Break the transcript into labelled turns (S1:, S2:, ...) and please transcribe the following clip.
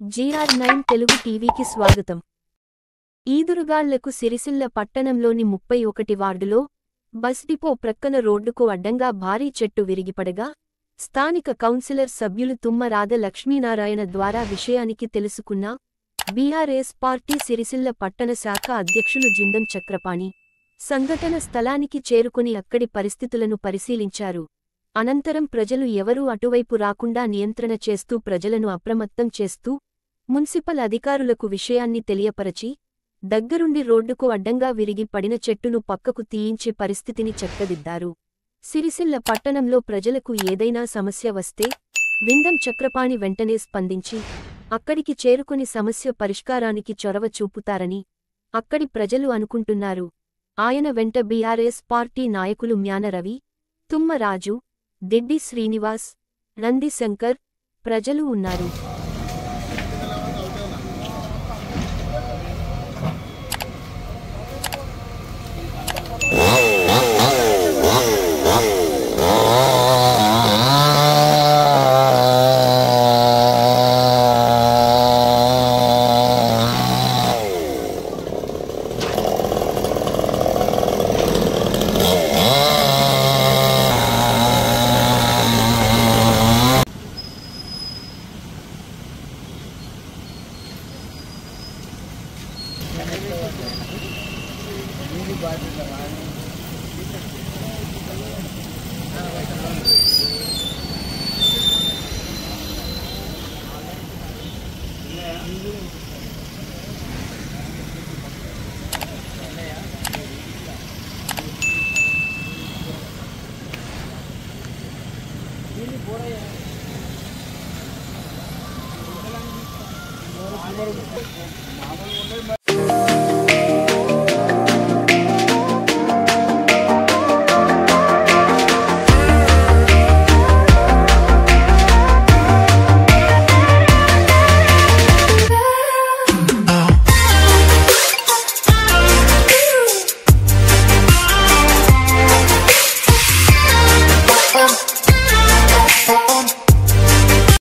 S1: GR9 Telugu టీవీకి స్వాగతం. ఈదురుగాళ్లకు సిరిసిల్ల పట్టణంలోని 31 వార్డులో బస్ డిపో ప్రక్కన రోడ్డుకు అడ్డంగా భారీ చెట్టు విరిగిపడగా స్థానిక కౌన్సిలర్ సభ్యులు తుమ్మ రాధ లక్ష్మీనారాయణ ద్వారా విషయానికి తెలుసుకున్న బీఆర్ఎస్ పార్టీ సిరిసిల్ల పట్టణ శాఖ అధ్యక్షులు జిందం చక్రపాణి సంఘటన స్థలానికి చేరుకుని అక్కడి పరిస్థితులను పరిశీలించారు. అనంతరం ప్రజలు ఎవరూ అటువైపు రాకుండా నియంత్రణ చేస్తూ ప్రజలను అప్రమత్తం చేస్తూ మున్సిపల్ అధికారులకు విషయాన్ని తెలియపరచి దగ్గరుండి రోడ్డుకు అడ్డంగా విరిగి పడిన చెట్టును పక్కకు తీయించి పరిస్థితిని చక్కదిద్దారు. సిరిసిల్ల పట్టణంలో ప్రజలకు ఏదైనా సమస్య వస్తే జిందం చక్రపాణి వెంటనే స్పందించి అక్కడికి చేరుకుని సమస్య పరిష్కారానికి చొరవ చూపుతారని అక్కడి ప్రజలు అనుకుంటున్నారు. ఆయన వెంట బీఆర్ఎస్ పార్టీ నాయకులు మ్యాన రవి, తుమ్మ రాజు, దిడ్డి శ్రీనివాస్, నంది శంకర్ ప్రజలు ఉన్నారు.